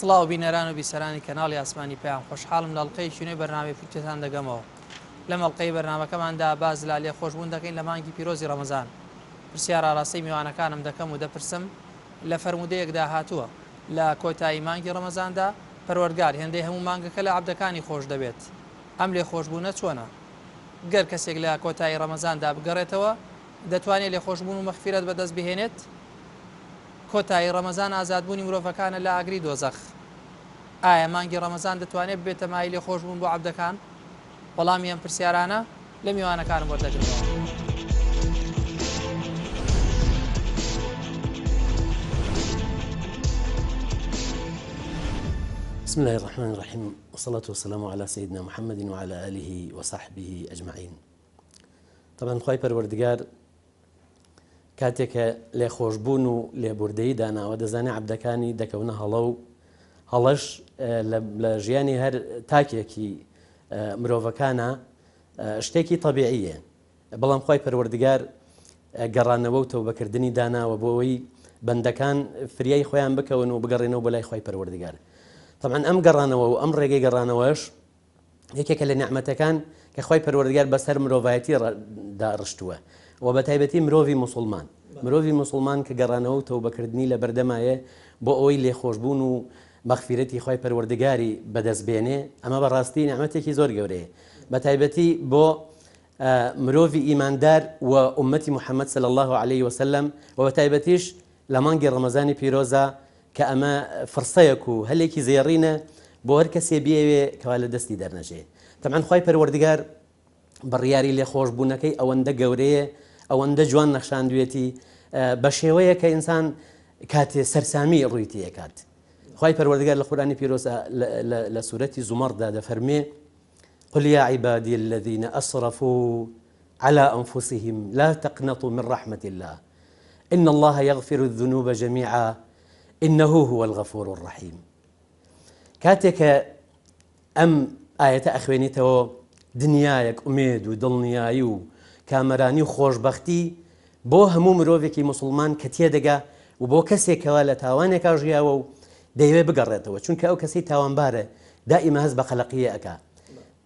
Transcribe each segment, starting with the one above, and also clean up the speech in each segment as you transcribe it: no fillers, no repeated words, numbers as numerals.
سڵاو بینەران و بیسەرانی کەناڵی ئاسمانی پێیان خۆشحاڵم لە ئەڵقەی شوێنەی بەرنامەی پوتێتان دەگەمەوە. لەم ئەڵقەی بەرنامەکەماندا باز لا لێ خۆشبوون دەکەین لە مانگی پیرۆزی ڕەمەزان. پرسیار ئاراستەی میوانەکانم دەکەم و دەپرسم لە فەرمودەیەکدا هاتووە لە کۆتایی مانگی ڕەمەزاندا پەروەردگار هێندەی هەموو مانگەکە لە عەبدەکانی خۆش دەبێت. ئەم لێ خۆشبوونە چۆنە؟ گەر کەسێک لە کۆتایی ڕەمەزاندا بگەڕێتەوە دەتوانێت لێ خۆشبوون و مەغفیرەت بەدەست بهێنێت؟ کۆتایی ڕەمەزان ئازادبوونی مرۆڤەکانە لە ئاگری دۆزەخ. ئایا مانگی ڕەمەزان دەتوانێت بێتە مای لێ خۆشبوون بۆ عەبدەکان؟ وەڵامی ئەم پرسیارانە لە میوانەکانم وەردەگرەوە. بسم الله الرحمن الرحيم والصلاة والسلام على سيدنا محمد وعلى آله وصحبه أجمعين. طبعا خواهي پروردگار كاتێک لێ خۆشبوون و لێبوردەیی داناوە دەزانێ عەبدەکانی دەکەونە هەڵە و هەڵەش لە ژیانی هەر تاکێکی مرۆڤەکانە شتێکی طەبیعیە، بەڵام خی پەروەردگار گەڕانەوە و تەوبەکردنی داناوە بۆ ئەوەی بەندەکان فریای خۆیان بکەون و بگەڕێنەوە بۆ لای خی پەروەردگار. طبعا ئەم گەڕانەوە و ئەم ڕێگەی گەڕانەوەش یەکێکە لە نعمەتەکان کە خی پەروەردگار بەسەر مرۆڤایەتی داڕشتووە و بە تایبەتی مرۆڤی موسڵمان کە گەڕانەوە و تەوبەکردنی لە بەردەمایە بۆ ئەوەی لێخۆشبوون و مەغفیرەتی خی پەروەردگاری بەدەستبێنێ، ئەمە بەڕاستی نعمەتێکی زۆر گەورەیە، بە تایبەتی بۆ مرۆڤی ئیماندار و ئومەتی محەممەد صلی الله عليه وسلم و بە تایبەتیش لە مانگی ڕەمەزانی پیرۆزە کە ئەمە فرسەیەک و هەلێکی زێڕینە بۆ هەر کەسێ بێوێ کەوا لە دەستی دەرنەژێ. تەمان خی پەروەردگار بڕیاری لێخۆشبوونەکەی ئەوەندە گەورەیە، ئەوەندە جوان نەخشاندوێتی بە شێوەیە کە ئینسان کاتێ سەرسامی ڕووی تێکات. خی پەروەردگار لە قورآنی پیرۆزە لە سورەتی زومەڕدا دەفەرمێ قل يا عبادي الذين أسرفوا على أنفسهم لا تقنطوا من رحمة الله إن الله يغفر الذنوب جميعا إنه هو الغفور الرحيم. كاتك أم آية أخوانيته دنياك أميد ودڵنیایی و کامەرانی و خۆشبەختی بۆ هەموو مرۆڤێکی مسلمان کە تێدەگا و بۆ کەسێکەوە لە تاوانێکا ژیاوە و دەیەوێ بگەڕێتەوە، چونکە ئەو کەسی تاوانبارە دائیمە هەست بە خەلەقیە ئەکا،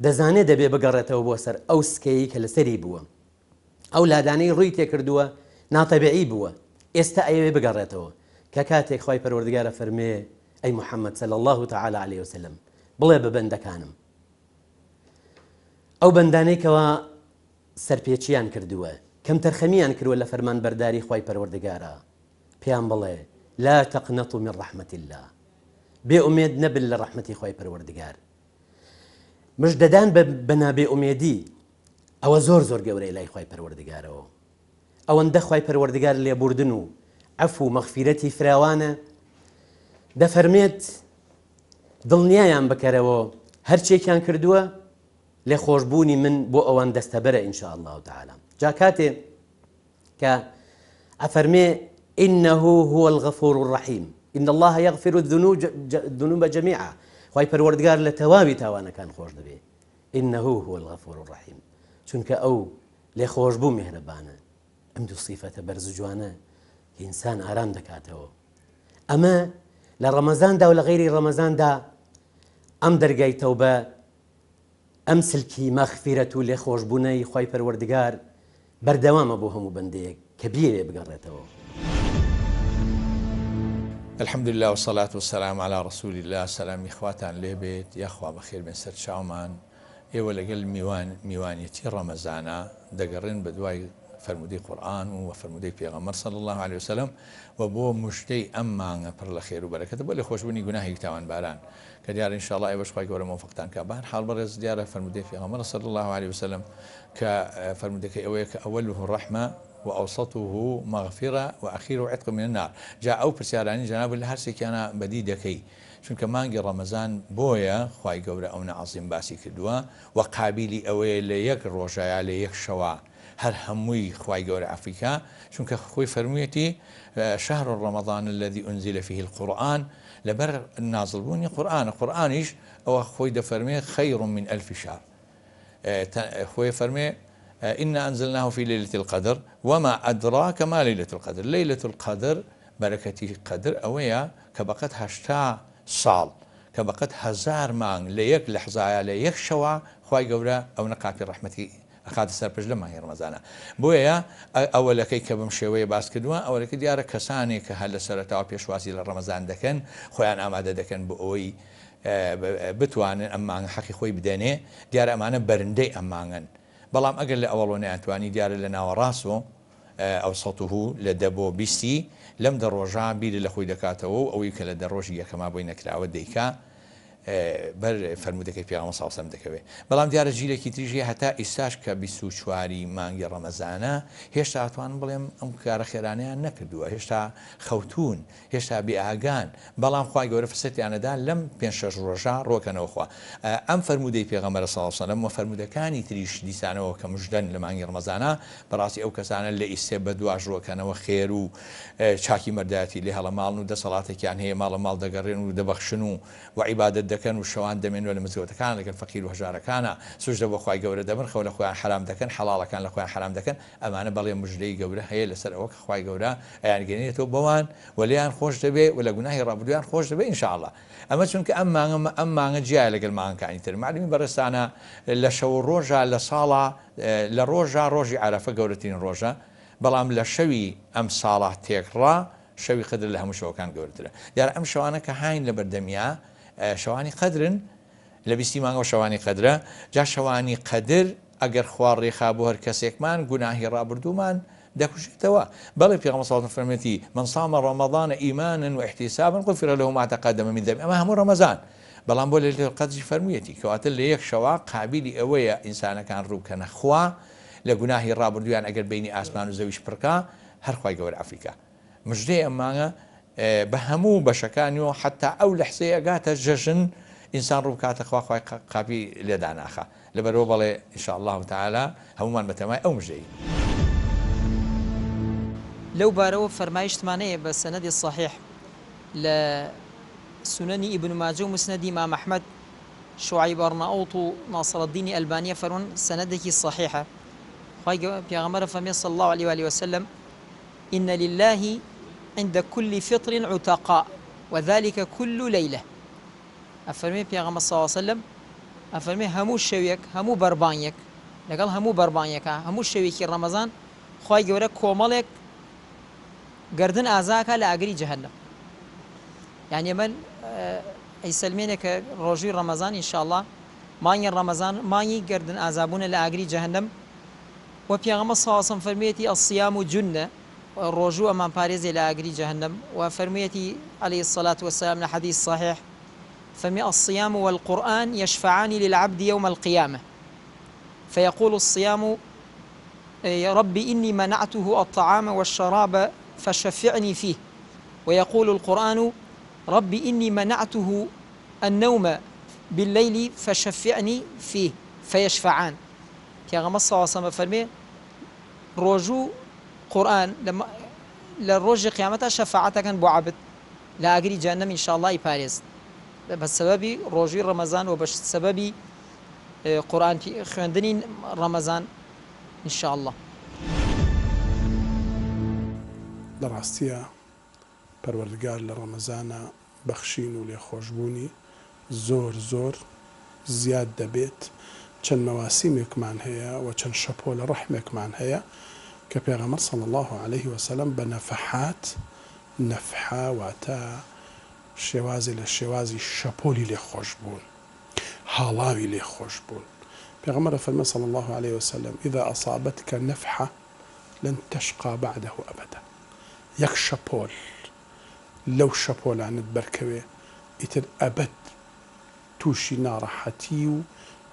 دەزانێت دەبێ بگەڕێتەوە بۆ سەر ئەو سکەیی کە لەسەری بووە، ئەو لادانەی ڕووی تێکردووە ناتەبیعی بووە، ئێستا ئەوێ بگەڕێتەوە کە کاتێک خی پەروەردگارە فەرمێ ئەی محەممەد صلی الله تعالی عليه وسلم بڵێ بە بەندەکانم ئەو بەندانەی کەوا سەرپێچیان کردووە کەم تەرخەمیان کردووە لە فەرمان بەرداری خی پەروەردگارە، پێیان بڵێ لا تقنطوا من رحمة الله، بێ ئومێد نەبن لە ڕەحمەتی خی پەروەردگار. مژدەدان بە نابێ ئومێدی ئەوە زۆر گەورەی لای خی پەروەردگارەوە، ئەوەندە خی پەروەردگار لێبوردن و عەفو و مەغفیرەتی فراوانە، دەفەرمێت دڵنیایان بکەرەوە هەرچێکیان کردووە لێ خۆشبوونی من بۆ ئەوان دەستەبەرە ئین شاء الله تعالی. جا کاتێ کە ئەفەرمێ إنه هو الغفور الرحيم إن الله يغفر الذنوب جميعا، خی پەروەردگار لە تەواوی تاوانەکان خۆش دەبێ، إنه هو الغفور الرحيم، چونکە ئەو لێ خۆشبوو میهرەبانە. ئەم دوو صیفەتە بەرز جوانە کە ئینسان ئارام دەکاتەوە. ئەمە لە ڕەمەزاندا و لە غەیری ڕەمەزاندا ئەم دەرگای تەوبە، ئەم سلکی مەغفیرەت و لێ خۆشبوونەی خی پەروەردگار بەردەوامە بۆ هەموو بەندەیەک کە بیەوێ بگەڕێتەوە. الحمد لله والصلاة والسلام على رسول الله. سلامی خواتان لێبێت، یاخوا بەخێر بێن سەر چاومان. ئێوە لەگەڵ میوانیەتی ڕەمەزانە دەگەڕێن بە دوای فەرمودەی قورئان و فەرمودەی پێغەمبەر صلی الله عليه وسلم و بۆ مژدەی ئەم مانگە پڕ لە خێر و بەرەکەتە بۆ لێ خۆشبوونی گوناهی تاوانباران کە دیارە ئینشاءالله ئێوەش خی گەورە مۆفەقتان کە. بەهەرحاڵ بەڕێز دیارە فەرمودەی پێغەمبەر صلی الله عليه وسلم کە فەرمودەکەی ئەوەیە کە ئەوەله ڕەحمە وأوسطه مغفرة وأخيره عتق من النار. جاء أو برسياراني جناب الله هرسك أنا بديدة كي چونکە مانگی ڕەمەزان بۆیە خی گەورە ئەوە عەزیم باسی کردووە و قابلی ئەوەیە لە یەک ڕۆژایە لە یەک شەوە هەر هەمووی خی گەورە ئەفریقا، چونکە خۆی فەرموویەتی شهر رمضان الذي أنزل فيه القرآن، لەبەر نازڵبوونی قورئانیش ئەوە خۆی دەفەرمێ خير من ألف شهر. خۆی فەرمێ إنا أنزلناه في ليلة القدر وما أدراك ما ليلة القدر. ليلة القدر بەرەکەتی قەدر ئەوەیە کە بەقەت 8 ساڵ کە بەقەت هزار مانگ لە یەک لەحزایە لە یەک شەوە خی گەورە ئەو نەقاپی ڕەحمەتی ئەخاتە سەرپەش لە مانگی ڕەمەزانە بۆیە ئەوەلەکەی کە بم شێوەیە باس کردووە ئەوەلەکە دیارە کەسانێک کە هەر لە سەرەتاوە پێشواسی لە ڕەمەزان دەکەن خۆیان ئامادە دەکەن بۆ ئەوەی بتوانن ئەم مانگە حەقی خۆی بدەنێ دیارە ئەمانە بەرندەی ئەم مانگن بەڵام ئەگەر لە ئەوڵۆ نەیانتوانی دیارە لە ناوەڕاست و ئەو سەه لە دە بۆ بیستی لەم دە ڕۆژە بیری لە خۆی دەکاتەوە و ئەوەی کە لە دەڕۆژی یەکەما بۆی نەکراوە دەیکا بەر فەرمودەکەی پێغەمبەر صلی الله علیه و سلم دەکەوێت بەڵام دیارە ژیرێکی تریژی هەتا ئیساش کە 24 مانگی ڕەمەزانە هێشتا ئەتوانم بڵێم ئەم کارە خێرانیان نەکردووە هێشتا خەوتون هێشتا بێئاگان بەڵام خوای گەورە فرسەتیانەدا لەم 5-6 ڕۆژە ڕۆکەنەوەخوا ئەم فەرمودەی پێغەمبەر صلی الله علیه و سلم و فەرمودەکانی تریش دیسانەوە کە مژدەن لە مانگی ڕەمەزانە بەڕاستی ئەو کەسانە لە ئیسێ بە دواش ڕۆکەنەوە خێر و چاکی مەردایەتی لێ هەڵەماڵن و دەسەڵاتێکیان هەیە ماڵە ماڵ دەگەڕێن و دەبەخشن و عیبادەت دەکەن و شەوان دەمێنەوە لە مزگەوتەکان لەگەڵ فەقیر و هەژارەکانە سوژدە بۆ خوای گەورە دەبن خەو لە خۆیان حرام دەکەن حەڵاڵەکان لە خۆیان حرام دەکەن ئەمانە بەڵێ مژدەی گەورە هەیە لەسەر ئەوە کە خوای گەورە ئەیانگەێنێتەوە بەوان وەلیان خۆش دەبێ و لە گوناهی ڕابردویان خۆش دەبێ ئینشاءالله ئەمە چونکە ئەم مانگە جیایە لەگەڵ مانگەکانی تر معلومی بەڕێستانە لە شەو ڕۆژە لە ساڵە لە ڕۆژە ڕۆژی عەرەفە گەورەترین ڕۆژە بەڵام لە شەوی ئەم ساڵە تێکڕا شەوی قدر لە هەموو شەوەکان گەورەترە دیارە ئەم شەوانە کە هاین لە بەردەمیا شەوانی قەدرن لە 20 مانگەوە شەوانی قەدرە جا شەوانی قەدر ئەگەر خوار ڕێخا بۆ هەر کەسێکمان گوناهی ڕابردوومان دەکوژێتەوە بەڵێ پێغەمبەر صلی الله علیه و سلم فەرمێتی من صام رمضان ایمانا واحتسابا غفر له ما تقدم من ذنبه ئەمە هەموو ڕەمەزان بەڵام بۆ لەیلەتول قەدری فەرموویەتی کەواتە لە یەک شەوا قابلی ئەوەیە ئینسانەکان ڕووکەنە خوا لە گوناهی ڕابردویان ئەگەر بینی ئاسمان و زەویش پڕکا هەر خوای گەورە ئەفریقا مژدەی ئەمانە بە هەموو بەشەکانیەوە حتا ئەو لەحزەیە ئەگاتە جەژن ئینسان ڕووکاتە خوا خوای قاپی لێداناخە لەبەرەوە بەڵێ ئینشاء الله تعالى هەمومان بەتەمای ئەو مژدەی لەو بارەوە فەرمایشتمانەیە بە سەنەدی صحیح لە سنەنی ئیبن ماجە و مسنەدی ئیمام ئەحمەد شوعیب ئەرناؤوت و ناصر الدین ئەلبانیە فەرمون سەنەدێکی صحیحە خوای پێغەمبەر فەرمێ صلی الله عليه وآله وسلم إن لله عند كل فطر عتقاء وذلك كل ليلة أفرمي پیغمبر صلى الله عليه وسلم أفرمي همو شويك همو بربانيك لقال همو بربانيك همو شويك رمضان خوای گەورە کۆمەڵێک گردن ئازاکە لە ئاگری جەهەنەم يعني من ئەیسەلمێنێکە ڕۆژووی ڕەمەزان ئینشاءالله مانگی ڕەمەزان مانگی گردن ئازابوونە لە ئاگری جەهەنەم و پێغەمبەر صلی الله عليه وسلم فەرموویەتی الصيام جنة ڕۆژوو ئەمان پارێزێ لە ئاگری جەهەنەم و فەرموویەتی عليه الصلاة والسلام لە حديث صحيح فمي الصيام والقرآن يشفعان للعبد يوم القيامة فيقول الصيام يا ربي إني منعته الطعام والشراب فشفعني فيه ويقول القرآن ربي إني منعته النوم بالليل فشفعني فيه فيشفعان پیغمبر صلی الله علیه و فرمی روجو قرآن لما روج قیامت شفاعت کن بو عبد لا اگری جهنم ان شاء الله يبارز بسبب روجي رمضان وبسبب قرآن في خوندني رمضان ان شاء الله لڕاستیە پەروەردگار لە ڕەمەزانە بەخشین و لێخۆشبوونی زۆر زیاد دەبێت چەند مەواسیمێکمان هەیە و چەند شەپۆ لە ڕەحمێکمان هەیە کە پێغەمبەر صلی الله عليه وسلم بە نەفحات نەفحە واتە شێوازی لە شێوازی شەپۆلی لێخۆشبوون هاڵاوی لێخۆشبوون پێغەمبەر فەرمێ صلی الله عليه وسلم إذا أصابتك نفحة لن تشقى بعده أبدا یەک شەپۆل لەو شەپۆلانت بەرکەوێ ئیتر ئەبەد تووشی ناڕەحەتی و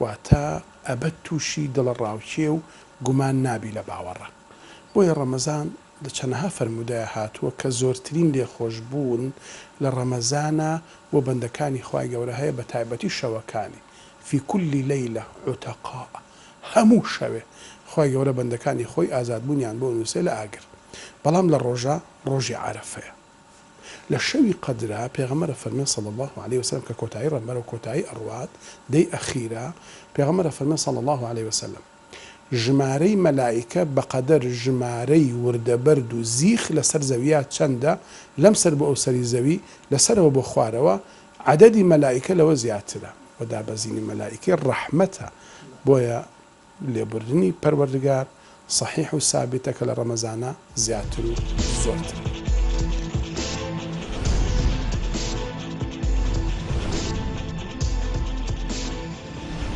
واتە ئەبەد تووشی دڵڕاوچێ و گومان نابی لە باوەڕە بۆیە ڕەمەزان لە چەندەها فەرمودایە هاتووە کە زۆرترین لێخۆشبوون لە ڕەمەزانە بۆ بەندەکانی خوای گەورە هەیە بە تایبەتی شەوەکانی في كل ليلة عتقاء هەموو شەوێ خوای گەورە بەندەکانی خۆی ئازادبوونیان بۆ نووسێ لە ئاگر بەڵام لە ڕۆژە ڕۆژی عەرەفەیە لە شەوی قەدرە پێغەمبەر فەرمێ صلی الله عليه وسلم کە کۆتایی ڕەمبەر و کۆتایی ئەڕوات دەی ئەخیرە پێغەمبەر فەرمێ صلی الله عليه وسلم ژمارەی مەلائیکە بەقەدەر ژمارەی وردەبەرد و زیخ لەسەر زەویە چەندە لەم سەر بۆ ئەو سەری زەوی لەسەرەوە بۆ خوارەوە عددی مەلایکە لەوە زیاترە و دابەزینی مەلایکەی ڕەحمەتە بۆیە لێبوردنی پەروەردگار صحیح و سابتە کە لە ڕەمەزانە زیاتر و زۆرتر.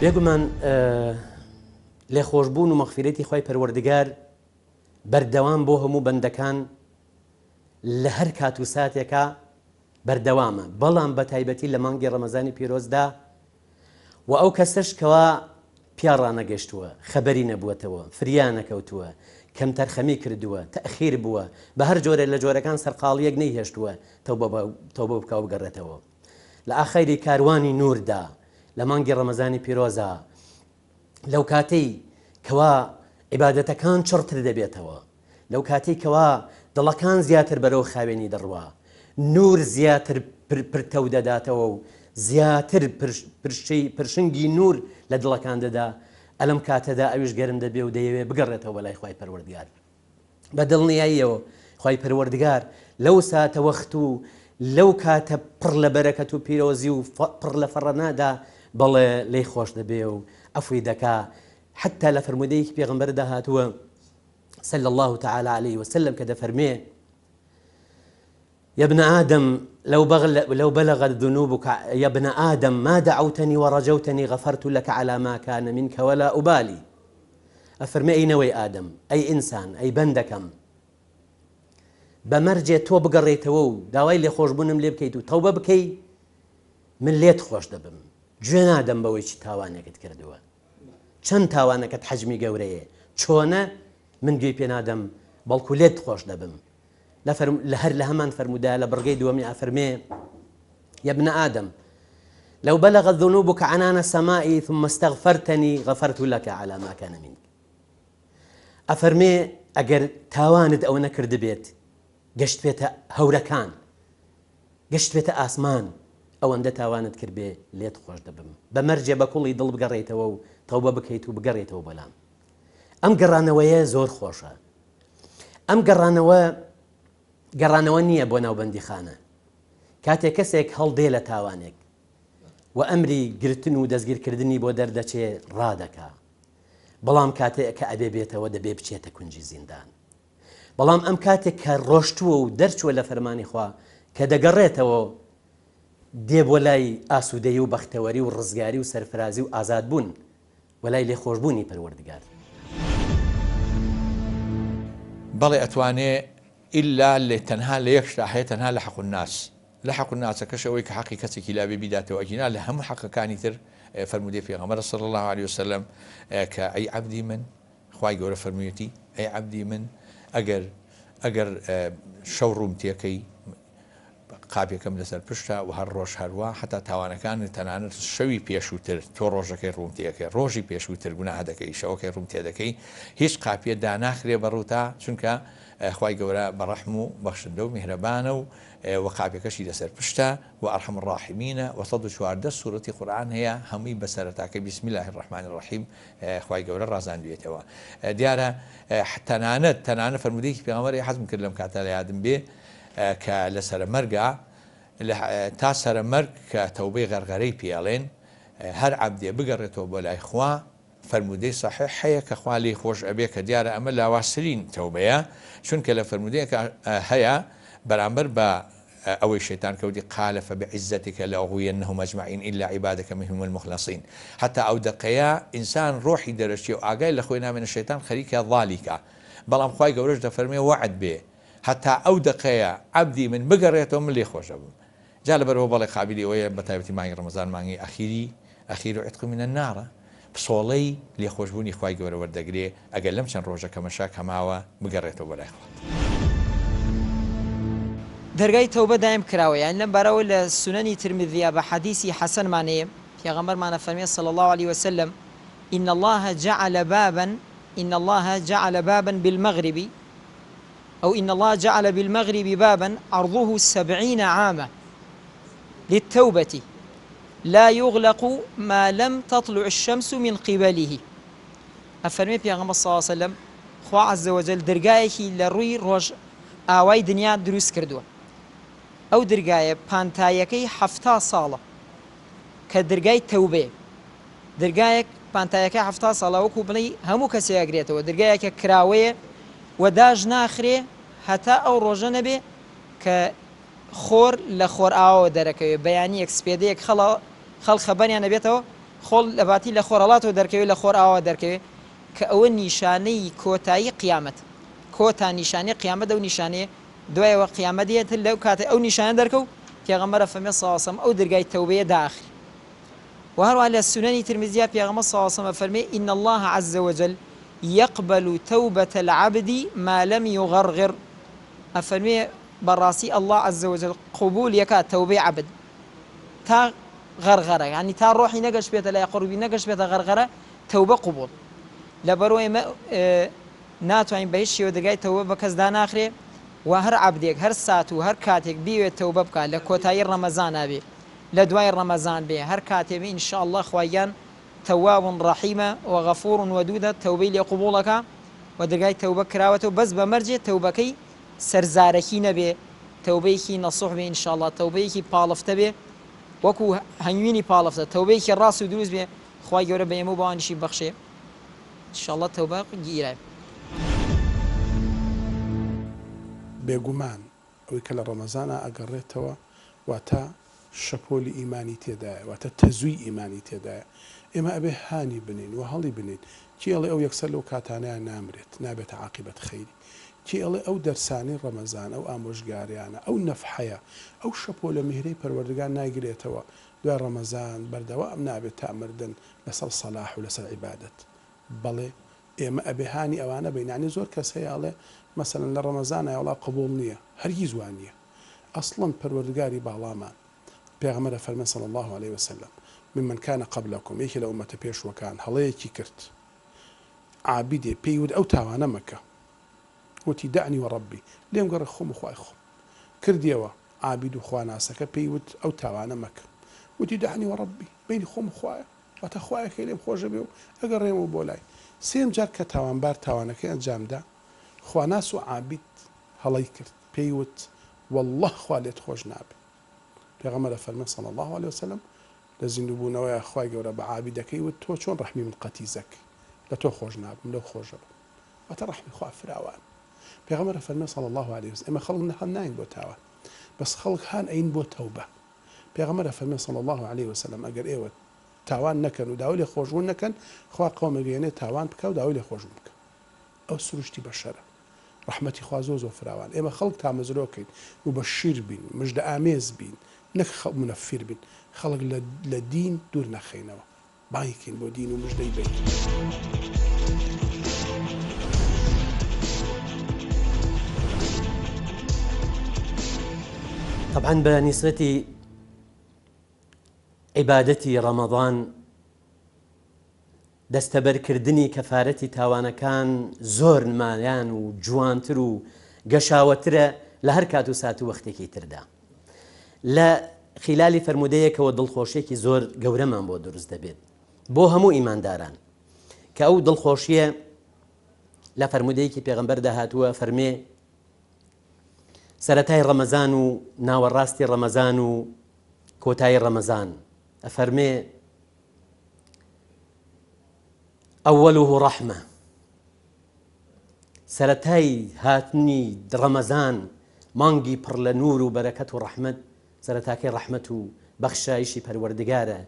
بێگومان لێخۆشبوون و مەغفیرەتی خی پەروەردگار بەردەوام بۆ هەموو بەندەکان لە هەر کات و ساتێکە بەردەوامە، بەڵام بە تایبەتی لە مانگی ڕەمەزانی پیرۆزدا و ئەو کەسەش کەوا پیاڕانەگەشتووە، خەبەری نەبووەتەوە، فریان نەکەوتووە، کەم تەرخەمی کردووە، تەخیر بووە، بە هەر جۆرە لە جۆرەکان سەرقاڵیەک نەیهێشتووە تەوبە بکە و بگەڕێتەوە. لە ئاخەیری کاروانی نوردا لە مانگی ڕەمەزانی پیرۆزە لەو کاتەی کەوا عیبادەتەکان چڕتر دەبێتەوە، لەو کاتەی کەوا دڵەکان زیاتر بەرەو خاوێنی دەڕوا، نور زیاتر پرتەو دەداتەوە و زیاتر پرشنگی نور لە دڵەکان دەدا، ئەلم کاتەدا ئەویش گەرم دەبێ و دەیەوێ بگەڕێتەوە بەلای خی پەروەردگار. بە دڵنیاییەوە خی پەروەردگار لەو ساتە وەخت و لەو کاتە پڕ لە بەرەکەت و پیرۆزی و پڕ لە فەڕەنادا بەڵێ لی خۆش دەبێ و ئەفوی دەکا، حتا لە فرمودەیەکی پێغەمبەردا هاتووە صلى الله تعالى عليه وسلم كذا فرميه يا ابن آدم لو بلغت ذنوبك يا ابن آدم ما دعوتني ورجوتني غفرت لك على ما كان منك ولا أبالي. أفرمي أي نوي آدم أي إنسان أي بندكم بمرجع تو بقريتو داوي لي خوش بونم لي بكيتو توبة بكي من ليت خوش دبم جوين آدم بويش تاوانك تكردوا چەند تاوانەکەت حەجمی گەورەیە چۆنە من گوێی پێ نادەم بەڵکو لێت خۆش دەبم. لە هەر لە هەمان فەرمودا لە بڕگەی دووەمی ئەفەرمێ يا ابن آدم لو بلغت ذنوبك عنان السماء ثم استغفرتني غفرت لك على ما كان منك. ئەفەرمێ ئەگەر تاوانت ئەوە نەکرد بێت گەشت بێتە هەورەکان گەشت بێتە ئاسمان ئەوەندە تاوانت کرد بێ لێت خۆش دەبم بەمەرجێ بە کوڵی دڵ بگەڕێیتەوە و تەوبە بکەیت و بگەڕێتەوە بەلام. ئەم گەڕانەوەیە زۆر خۆشە. ئەم گەڕانەوە نییە بۆ ناوبەندی خانە. کاتێک کەسێک هەڵدێ لە تاوانێک و ئەمری گرتن و دەستگیرکردنی بۆ دەردەچێ ڕادەکا، بەڵام کاتێک کە ئەبێ بێتەوە دەبێ بچێتە کونجی زیندان. بەڵام ئەم کاتێک کە ڕۆشتووە و دەرچووە لە فەرمانی خوا کە دەگەڕێتەوە دێ بۆ لای ئاسوودەیی و بەختەوەری و ڕزگاری و سەرفرازی و ئازاد بوون وەلای لێخۆشبوونی پەروەردگار. بەڵێ ئەتوانێ ئیلا لێ تەنها لە یەک شتا هەیە، تەنها لە حەق الناس. لە حەق الناسەکەش ئەوەی کە حەقی کەسێکی لابێ بیداتەوە ئەگینا لە هەموو حەقەکانی تر فەرمودەی پێغەمبەر صلی الله عليه وسلم کە ئەی عەبدی من، خوای گەورە فەرموویەتی ئەی عەبدی من ئەگەر شەو ڕوومتیەکەی قاپێکەم لەسەر پشتە و هەر ڕۆژ هەروە حتا تاوانەکان تەنانەت شەوی پێشووتر تۆ ڕۆژەکەی ڕوومتیەکەی ڕۆژی پێشووتر گوناح دەکەی شەوەکەی ڕوومتێ دەکەی هیچ قاپیە داناخرێ بەڕووتا چونکە خوای گەورە بەڕەحم و بەخشندە و میهرەبانە و وەقاپێکەشی لەسەر پشتە و ئەرحەم الراحیمینە و 114 سوورەتی قورئان هەیە هەمووی بەسەرەتاکە بسم الله الرحمن الرحیم خوای گەورە ڕازاندوێتەوە. دیارە تەنانەت فەرمودەیەکی پێغەمبەر حەزم کرد لەم کاتە لە یادم بێ کە لە سەرمەرگا تا سەرمەرگ کە تەوبەی غەرغەرەی پێڵێن هەر عەبدێ بگەڕێتەوە بۆ لای خوا فەرمودەی صحیح هەیە کە خوا لێی خۆش ئەبێ کە دیارە ئەمە لاواسرین تەوبەیە چونکە لە فەرمودەیەکە هەیە بەرامبەر بە ئەوەی شەیتان کەوتی قال فبعزتك لأغوينهم أجمعين إلا عبادك منهم المخلصين. حتى ئەو دقەیە ئینسان ڕۆحی دەرەچێ و ئاگای لە خۆی نامێنە شەیتان خەریکە ضالیکە، بەڵام خوای گەورەش دەفەرمێ وعد بێ حتى ئەو دقەیە عەبدی من بگەڕێتەوە من لێ خۆش ئەبم. جا لەبەرەوە بەڵێ قابلی ئەوەیە بە تایبەتی مانگی ڕەمەزان مانگی ئەخیر و عتق من النار پسۆڵەی لێخۆشبوونی خوای گەورە وەردەگرێ ئەگەر لەم چەند ڕۆژەکە مەشاک هەماوە بگەڕێتەوە بە لای خوا. دەرگای تەوبە دایم کراوە، یان لەم بارەوە لە سونەنی ترمذیە بە حەدیثی حەسەنمانەیە پێغەمبەرمانە فەرمێ صلی الله عليه وسلم إن الله جعل بابا بالمغرب أو إن الله جعل بالمغرب بابا عرضه 70 عاما للتوبة لا يغلق ما لم تطلع الشمس من قبله. أفرمي بيغمبر صلى الله عليه وسلم خوا عز وجل دەرگایەکی لە ڕووی ڕۆژ ئاوای دنیا دروست کردووە ئەو دەرگایە پانتایەکەی 70 ساڵە کە دەرگای تەوبێ دەرگایەک پانتایەکە 70 ساڵە وەکو بڵی هەموو کەسێ ئەگرێتەوە دەرگایەکە کراوەیە و داژ ناخرێ هەتا ئەو ڕۆژە نەبێ کە خۆر لە خۆر ئاوە دەرەکەوێت بەیانی ئەکسپێدەیەک خەڵ خەبەریان نەبێتەوە خۆڵ لەباتی لە خۆرەڵاتەوە دەرکەوێت لە خۆر ئاوە دەرکەوێت کە ئەوە نیشانەی کۆتایی قیامەت کۆتا نیشانەی قیامەت ئەو نیشانەیە دوایەوە قیامەت دێت لەو کاتێ ئەو نیشانە دەرکەوت پێغەمبەر فەرمێ ساواسم ئەو دەرگای تەوبەیە داخل وهروها لە سنەنی ترمزیە پێغەمبەر ساواسم فەرمێ إن الله عز وجل يقبل توبة العبد ما لم يغرغر أفرمي براسي الله عز وجل قبول يكاد توبة عبد تا غرغرة يعني تا روحي نقش بيت لا قربي نقش بيت غرغرة توبة قبول لبروي ما ناتوين بيشي ودقاي توبة بكز دان آخره وهر عبدك هر ساتو هر كاتك بيو توبة بكا لكوتاي رمضان أبي لدواي رمضان بي هر كاتب إن شاء الله خوايان تواب رحيمة وغفور ودودة توبة لقبولك ودقاي توبة كراوته بس بمرجع توبكي سرزاركي نبي توبيكي نصوح بي إن شاء الله توبيكي بالفت بي وكو هنويني بالفت توبيكي الراس ودروز بي خواي جورا بيمو بانشي بخشي إن شاء الله توبة جيرا بێگومان ئەوەی کە لە ڕەمەزانە ئەگەڕێتەوە واتە شەپۆلی ئیمانی تێدایە واتە تەزووی ئیمانی تێدایە ئێمە ئەبێ هانی بنین و هەڵی بنین چی ئەڵێ ئەو یەکسەر لەو کاتانەیان نامرێت نابێتە عاقبەت خەیری چی ئەڵێ ئەو دەرسانی ڕەمەزان ئەو ئامۆژگاریانە ئەو نەفحەیە ئەو شەپۆلە میهرەی پەروەردگار ناگرێتەوە دوای ڕەمەزان بەردەوام نابێت تا مردن لەسەر سەلاح و لەسەر عیبادەت بەڵێ ئێمە ئەبێ هانی ئەوانە بینانی زۆر کەس هەیەڵێ مثلا لە ڕەمەزانە وڵا قبول نییە هەرگیز وان نییە ئەسڵەن پەروەردگاری باڵامان پێغەمبەر فەرمێ صلی الله عليه وسلم ممن كان قبلكم یەکێ لە ئومەتە پێشوەکان هەڵەیەکی کرد عابدێ پێی وت ئەو تاوانە مەکە وتی دعني وەڕەبی لێم گەڕێ خۆم و خوای خۆم کردیەوە عابد و خواناسەکە پێی وت ئەو تاوانە مەکە وتی دعني وەڕەبی بینی خۆم و خوایە واتە خوایەکەی لێم خۆشە بێ و ئەگەڕێمەوە بۆ لای سێم جار کە تاوانبار تاوانەکەی ئەنجامدا خواناس و عابد هەڵی کرد پێی وت والله خوا لێت خۆش نابێ پێغەمبەر فەرمێ صلی الله عليه وسلم لە زیندووبوونەوەی خوای گەورە بە عابدەکەی وت تۆ چۆن ڕەحمی من قەتیزەکەی لە تۆ خۆش نابم لەو خۆشە بم واتە ڕەحمی خوا فراوان پێغەمبەر فەرمێ صلی الله عليه وسلم ئێمە خەڵک هەن ناین بۆ تاوان بەس خەڵک هان ئەین بۆ تەوبە پێغەمبەر فەرمێ صلی الله عليه وسلم ئەگەر ئێوە تاوان نەکەن و داوای لێ خۆشبوون نەکەن خوا قەومەگەیەنێ تاوان بکە و داوای لێ خۆشبوون بکە ئەو سروشتی بەشەرە ڕحمەتی خوا زۆر زۆر فراوان ئێمە خەڵک تامەزرۆکەین و بە شیر بین مژدە ئامێز بین نەک منەفیر بین خەڵک لە دین دوور نەخەینەوە بانگێکین بۆ دین و مژدەی بین طبعا بنسبة عبادتي رمضان دەستەبەرکردنی کەفارەتی تاوانەکان زۆر نمایان و جوانتر و گەشاوەترە لە هەر کات و سات و وەختێکی تردا لە خلالی فەرمودەیەکەوە دڵخۆشیێکی زۆر گەورەمان بۆ دروست دەبێت بۆ هەموو ئیمانداران کە ئەو دڵخۆشیە لە فەرمودەیەکی پێغەمبەردا هاتووە فەرمێ سەرەتای ڕەمەزان و ناوەڕاستی ڕەمەزان و کۆتایی ڕەمەزان ئەفەرمێ ئەوەلوه ڕەحمە سەرەتای هاتنی ڕەمەزان مانگی پڕ لە نور و بەرەکەت و ڕەحمەت سەرەتاکەی ڕەحمەت و بەخشایشی پەروەردگارە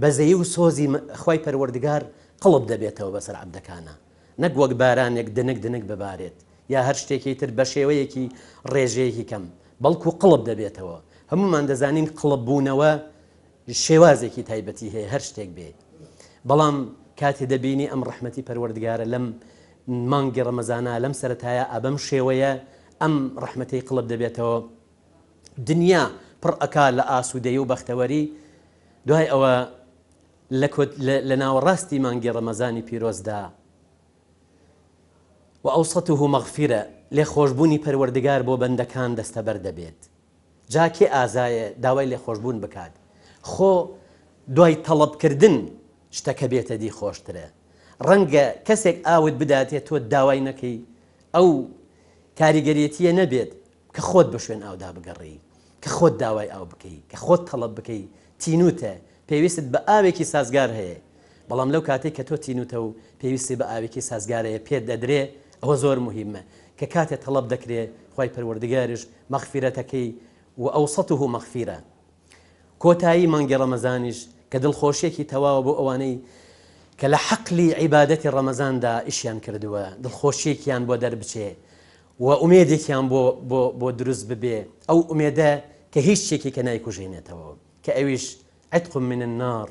بەزەیی و سۆزی خوای پەروەردگار قڵب دەبێتەوە بەسەر عەبدەکانە نەک وەک بارانێک دنک ببارێت یا هەر شتێکی تر بە شێوەیەکی ڕێژەیەکی کەم بەڵکو قڵب دەبێتەوە هەمومان دەزانین قڵب بوونەوە شێوازێکی تایبەتی هەیە هەر شتێک بێ بەڵام کاتێ دەبینی ئەم ڕەحمەتی پەروەردگارە لەم مانگی ڕەمەزانە لەم سەرەتایە ئەبەم شێوەیە ئەم ڕەحمەتەی قڵب دەبێتەوە دنیا پڕ ئەکا لە ئاسوودەیی و بەختەوەری دوای ئەوە لە ناوەڕاستی مانگی ڕەمەزانی پیرۆزدا و ئەوسەتوه مەغفیرە لێ خۆشببوونی پەروەردگار بۆ بەندەکان دەستەبەر دەبێت جاکێ ئازایە داوای لێ خۆشببوون بکات خۆ دوای تەڵەبکردن شتەکە بێتە دی خۆشترە ڕەنگە کەسێک ئاوت بداتێت تۆ داوای نەکەی ئەو کاریگەریەتیە نەبێت کە خۆت بە شوێن ئاودا بگەڕی کە خۆت داوای ئاو بکەیت کە خۆت تەڵەب بکەیت تینوتە پێویستت بە ئاوێکی سازگار هەیە بەڵام لەو کاتێک کە تۆ تینوتە و پێویستی بە ئاوێکی سازگارەیە پێت دەدرێ ئەوە زۆر مهمە کە کاتێک تەڵەب دەکرێت خی پەروەردگاریش مەغفیرەتەکەی و ئەوسەته مەغفیرە کۆتایی مانگی ڕەمەزانیش کە دڵخۆشیێکی تەواوە بۆ ئەوانەی کە لە حەقلی عیبادەتی ڕەمەزاندا ئیشیان کردووە دڵخۆشیێکیان بۆ دەربچێ و ئومێدێکیان بۆ دروست ببێ ئەو ئومێدە کە هیچ شتێکی کە نایکوژێنێتەوە کە ئەویش عتق من النار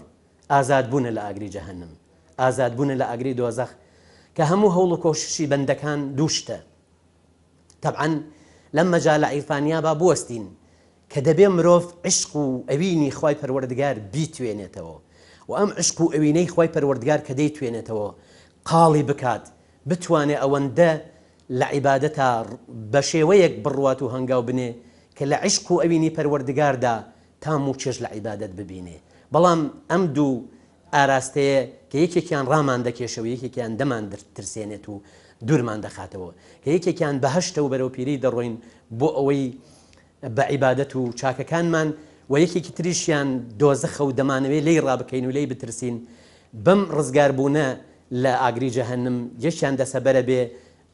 ئازادبوونە لە ئاگری جەهەنم ئازادبوونە لە ئاگری دۆزەخ کە هەموو هەوڵ و کۆششی بەندەکان دووشتە طبعاً لەم مەجالە عیرفانیا با بوەستین کە دەبێ مرۆڤ عشق و ئەوینی خی پەروەردگار بیتوێنێتەوە و ئەم عشق و ئەوینەی خی پەروەردگار کە دەیتوێنێتەوە قاڵی بکات بتوانێ ئەوەندە لە عیبادەتە بە شێوەیەک بڕوات و هەنگاو بنێ کە لە عشق و ئەوینی پەروەردگاردا تام و چێژ لە عیبادەت ببینێ بەڵام ئەم دوو ئاراستەیە کە یەکێکیان ڕامان دەکێشەوە یەکێکیان دەمان ترسێنێت و دوورمان دەخاتەوە کە یەکێکیان بەهەشتە و بەرەو پیری دەڕۆین بۆ ئەوەی بە عیبادەت و چاکەکانمان و یەکێکی تریشیان دۆزەخە و دەمانەوێت لی ڕابکەین و لی بترسین بەم ڕزگاربوونە لە ئاگری جەهەنم یەکیان دەسەبەرە بێ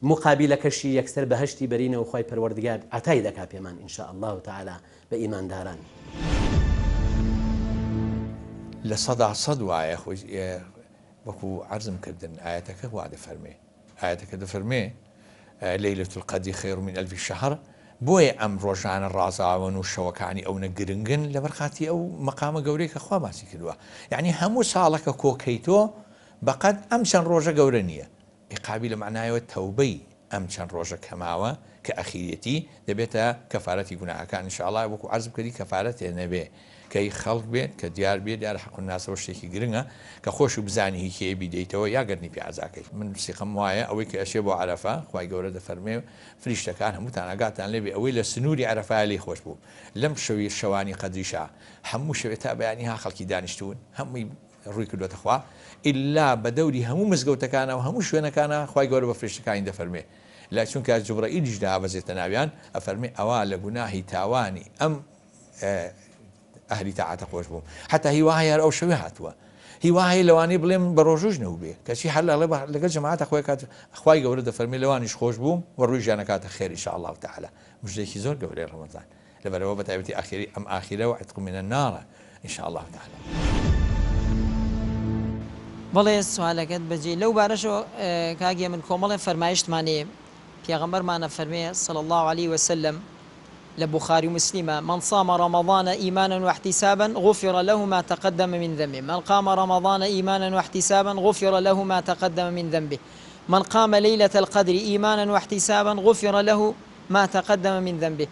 مقابلەکەشی یەکسەر بەهشتی بەرینەوە خی پەروەردگار ئاتای دەکا پێمان ئینشاء الله تعالی بە ئیمانداران لە سەد وایە خۆی وەکو عەرزم کردن ئاەتەکە وا دەفەرمێ ئاەتەکە دەفەرمێ لەیلەة القەدری خەیر من ئەلفی شەهر بۆیە ئەم ڕۆژانە ڕازاون و شەوەکانی ئەوە گرنگن لە بەرخاتی ئەو مەقامە گەورەی کە خوا باسی کردووە یعنی هەموو ساڵەکە کۆکەیتۆ بەقەد ئەم چەند ڕۆژە گەورە نییە عقابی لە معنایەوە تەوبەی ئەم چەند ڕۆژە کەماوە کە ئەخیرەتی دەبێتە کەفارەتی گوناهەکان ئینشاءڵڵا وەکو عەرزم کردی کەفارەتێ نەبێ کەی خەڵک بێت کە دیار بێت دیارە حەق الناسەوە شتێکی گرنگە کە خۆش و بزانی هی کێ بیدەیتەوە یا گەرنی پیازاکەی من سیخەم وایە ئەوەی کە ئەشێ بۆ عەرەفە خوای گەورە دەفەرمێ فریشتەکان هەمووتان ئاگاتان لێبێ ئەوەی لە سنووری عەرەفە لێ خۆش بوو لەم شەوی شەوانی قەدریشا هەموو شەوێت تا بەیانی ها خەڵکی دانیشتون هەمووی ڕووی کردوێتە خوا ئللا بە دەوری هەموو مزگەوتەکانە و هەموو شوێنەکانە خوای گەورە بە فریشتەکانی دەفەرمێ لا چونکە جوبرەئیلیش دابەزێتە ناویان ئەفەرمێ ئەوا لە گوناهی تاوانی ئەم ئەهلی تاعاتە خۆش بووم حتا هیوایە ئەو شەوێ هاتووە هیوای لەوانی بڵێم بە ڕۆژوش نەوو بێ کەچی هەر لەگەڵ جەماعەتە خۆی کات خوای گەورە دەفەرمێ لەوانیش خۆش بووم و ڕووی ژیانەکاتە خێر ئینشاء الله تعالی مژدەیەکی زۆر گەورەی ڕەمەزان لەبەرەوە بە تایبەتی ئاخیری ئەم ئاخیرە و عتق من النار ئینشاء الله تعالی بەڵێ سوالەکەت بەجێ لەو بارەشەوە کاگێ من کۆمەڵێ فەرمایشتمانەیە پێغەمبەرمانە فەرمێ صلی الله عليه وسلم لبخاري مسلمة من صام رمضان إيمانا واحتسابا غفر له ما تقدم من ذنبه من قام رمضان إيمانا واحتسابا غفر له ما تقدم من ذنبه من قام ليلة القدر إيمانا واحتسابا غفر له ما تقدم من ذنبه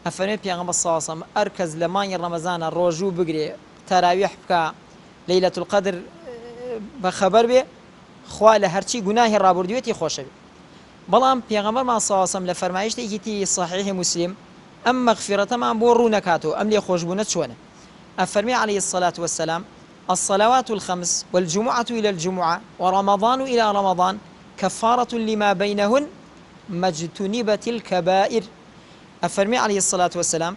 أفرمي بيغمبر صلى الله عليه وسلم أركز لماني رمضان الرجوع بقري تراويح بكا ليلة القدر بخبر به خوال هرچی گناهی رابردویتی خوشه بلام پیغمبر ما صلی الله علیه و سلم لفرمایش دیگه صحیح مسلم ام مغفرة ما بورو نكاتو ام لي خوشبونة شونه افرمي عليه الصلاة والسلام الصلوات الخمس والجمعة إلى الجمعة ورمضان إلى رمضان كفارة لما بينهن ما اجتنبت الكبائر افرمي عليه الصلاة والسلام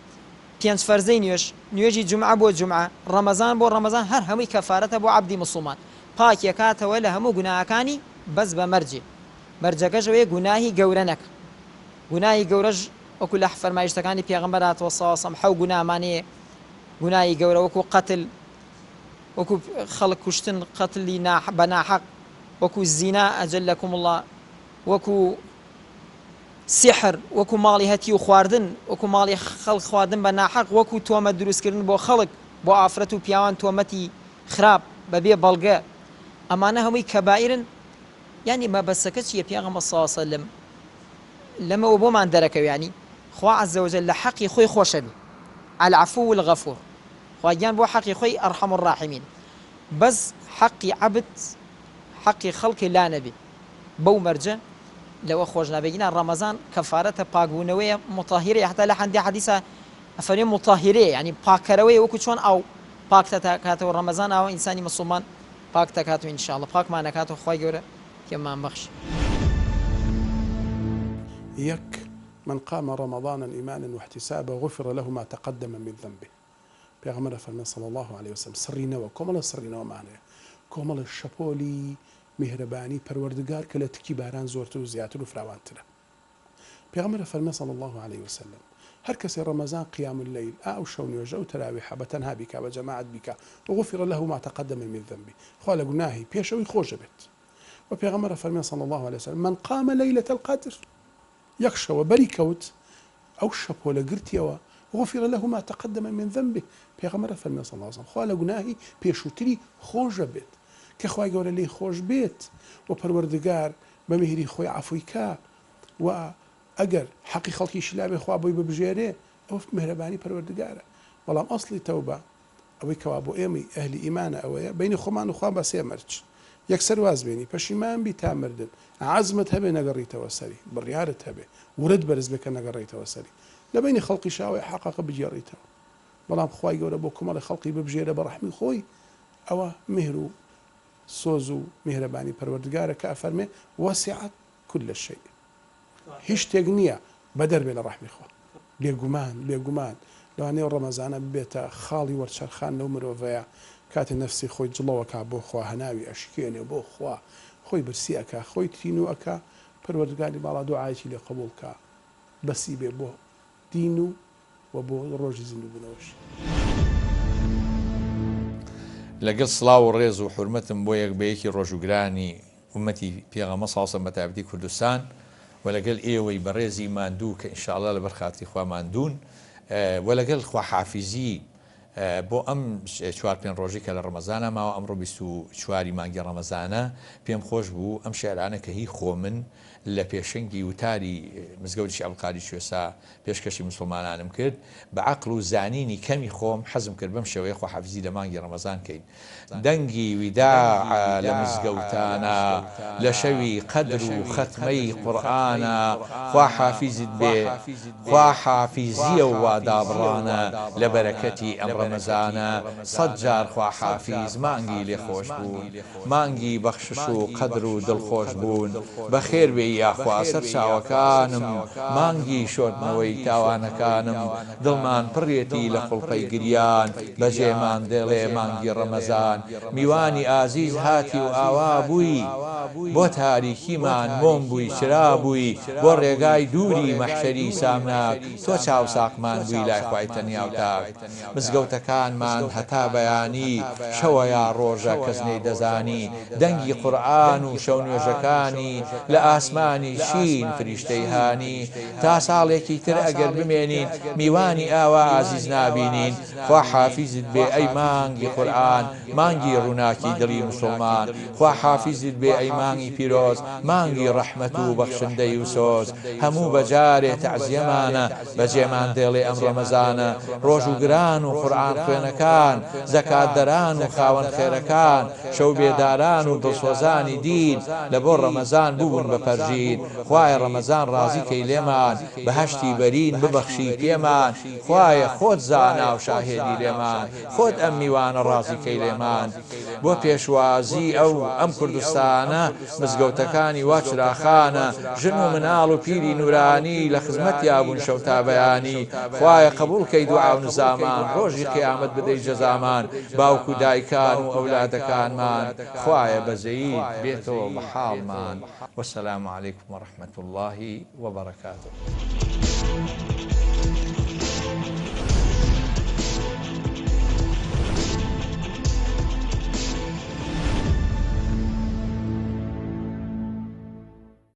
بيانت فرزين نيوجي جمعة بو جمعة رمضان بو رمضان هر همي كفارة بو عبدي مسلمان پاک یکاتەوە لە هەموو گوناهەکانی بەس بە مەرجەکەش ئەوەیە گوناهی گەورە نەکە گوناهی گەورەش وەکو لە فەرمایشتەکانی پێغەمبەر هاتووە صلی الله علیه و سلم حەو گوناهمانەیە گوناهی گەورە وەکو قەتل وەکو خەڵک کوشتن قەتلی بە ناحەق وەکو زینا ئەجەلەکم الله وەکو سحر وەکو ماڵی هەتی و خواردن وەکو ماڵی خەڵک خواردن بە ناحەق وەکو تۆمەت دروستکردن بۆ خەڵک بۆ ئافرەت و پیاوان تۆمەتی خراپ بەبێ بەڵگە ئەمانە هەمووی کەبائرن یعنی مەبەستەکە چییە پێغەمبەر صلی الله علیه و سلم لەمەوە بۆمان دەرەکەوێ ینی خوا عەزە وەجەل لە حەقی خۆی خۆشە بێ العەفو والغەفور خوا گیان بۆ حەقی خۆی ئەرحەم الراحیمین بەس حەقی عەبد حەقی خەڵکی لا نەبێ بەو مەرجە لەوە خۆش نابێگینە ڕەمەزان کەفارەتە پاکبوونەوەیە مطهیرەیە حتا لە هەندێک حەدیثە ئەفەرمێ مطهیرەیە ینی پاککەرەوەیە وەکو چۆن ئاو پاک دەکاتەوە ڕەمەزان ئەوە ئینسانی مسلمان پاک دەکاتەوە ئینشاءڵڵا پاکمان دەکاتەوە خوای گەورە پێمان بەخشێ یەک من قام رمضان إيمانا واحتسابا غفر له ما تقدم من ذنبه. پێغەمبەر فەرمێ صلى الله عليه وسلم سڕینەوە کۆمەڵە سڕینەوەمانەیە کۆمەڵە شەپۆلی میهرەبانی پەروەردگار کە لە تکی باران زۆرتر و زیاتر و فراوانترە. پێغەمبەر فەرمێ صلى الله عليه وسلم هەر کەسێ ڕەمەزان قیام الليل ئەو شەو نوێژە و تەراویح بە تەنها بیکا بە جەماعەت بیکا وغفر له ما تقدم من ذنبه خوا لە گوناهی پێشەوەی خۆشە بێت. و پێغەمبەر فەرمێ صلى الله عليه وسلم من قام ليلة القدر یەک شەوە بەری کەوت ئەو شەپۆلە گرتیەوە غفر له ما تقدم من ذنبه. پێغەمبەر فەرمێ صلى الله عليه وسلم خوا لە گوناهی پێشووتری خۆشە بێت کە خوای گەورە لێی خۆش بێت و پەروەردگار بە میهری خۆی عەفوی کا و ئەگەر حەقی خەڵکیشی لابێ خوا بۆی ببژێرێ ئەو میهرەبانی پەروەردگارە. بەڵام ئەسڵی تەوبە ئەوەی کەوا بۆ ئێمەی ئەهلی ئیمانە ئەوەیە بینی خۆمان و خوا بە سێ مەرج یەکسەر واز بێنی پەشیمان بی تا مردن عەزمت هەبێ نەگەڕیتەوە سەری بڕیارت هەبێ ورد بەرز بێ کە نەگەڕیتەوە سەری لە بینی خەڵقی شاوی حەقەقە بگێڕیتەوە. بەڵام خوای گەورە بۆ کۆمەڵی خەڵقی ببژێرە بە ڕەحمی خۆی ئەوە میهر و سۆز و میهرەبانی پەروەردگارە کە ئەفەرمێ وەسیعەت كل شيء هیچ شتێک نییە بەدەربێ لە ڕەحمی خۆ. بێگومان لەوانەیە ڕەمەزانە ببێتە خاڵی وەرچەرخان لەو مرۆڤەیە کاتی نەفسی خۆی جڵەوەکە بۆ خوا هەناوی ئەشکێنێ بۆ خوا خۆی برسی ئەکا خۆی تین و ئەکا پەروەردگاری باڵا دوعایەتی لێ قبوڵ کا بەسی بێ بۆ دین و بۆ ڕۆژی زیندووبوونەوەش. لەگەڵ سڵاو و ڕێز و حورمەتم بۆ یەکبەیەکی ڕۆژوگرانی ومەتی پێغەمبەر صلی الله علیه و سلم بە تایبەتی کوردستان و لەگەڵ ئێوەی بەڕێزی ماندوو کە ئینشاءالله لەبەر خاتری خوا ماندوون و لەگەڵ خواحافیزی بۆ ئەم 4-5 ڕۆژی کە لە ڕەمەزانە ماوە ئەمڕۆ 24 مانگی ڕەمەزانە پێم خۆش بوو ئەم شێعرانە کە هی خۆ من لە پێشەنگی وتاری مزگەوتی عەبدولقادر کوێسا پێشکەشی مسلمانانم کرد بە عەقڵ و زانینی کەمی خۆم حەزم کرد بەم شێوەیە خواحافیزی لە مانگی ڕەمەزان کەین. دەنگی ویداع لە مزگەوتانە لە شەوی قەدر و ختمەی قورئانە خوا حافیزت بێ خوا حافیزیە و وادابڕانە لە بەرەکەتی ئەم ڕەمەزانە 100 جار خوا حافیز مانگی لێ خۆش بوون مانگی بەخشش و قەدر و دڵخۆش بوون بەخێر بێ یاخوا سەر چاوەکانم مانگی شۆردنەوەی تاوانەکانم دڵمان پڕێتی لە خوڵقەی گریان بەجێمان دێڵێ مانگی ڕەمەزان میوانی ئازیز هاتی و ئاوا بووی بۆ تاریکیمان مۆم بووی چرا بووی بۆ ڕێگای دووری مەحشەری سامناک تۆ چاوساقمان بووی لای خوای تەنیاوتاک مزگەوتەکانمان هەتا بەیانی شەوە یا ڕۆژە کەس نەیدەزانی دەنگی قورئان و شەو نوێژەکانی لە ئاسمانی شین فریشتەی هانی تا ساڵێکی تر ئەگەر بمێنین میوانی ئاوا ئازیز نابینین خوا حافیزت بێ ئەی مانگی قورئان مانگی ڕووناکی دڵی مسلمان خوا حافیزت بێ ئەی مانگی پیرۆز مانگی ڕەحمەت و بەخشندەی و سۆز هەموو بەجارێ تەعزیەمانە بەجێمان دێڵێ ئەم ڕەمەزانە ڕۆژ و گران و قورئان خوێنەکان زەکاتدەران و خاوەن خێرەکان شەو بێداران و دڵسۆزانی دین لە بۆ ڕەمەزان بوون بە پەرژین خوایە ڕەمەزان ڕازیکەی لێمان بەهەشتی بەرین ببەخشی پێمان خوایە خۆت زانا و شاهێدی لێمان خۆت ئەم میوانە ڕازیکەی لێمان بۆ پێشوازی ئەم کوردستانە مزگەوتەکانی وا چراخانە ژن و مناڵ و پیری نورانی لە خزمەتیا بوون شەو تا بەیانی خوایە قبوڵکەی دوعا و نزامان ڕۆژی قیامەت بدەی جەزامان باوکو دایکان و ئەولادەکانمان خوایە بەزەیید بێتەوە بە حاڵمان والسلام عليكم ورحمة الله وبركاته.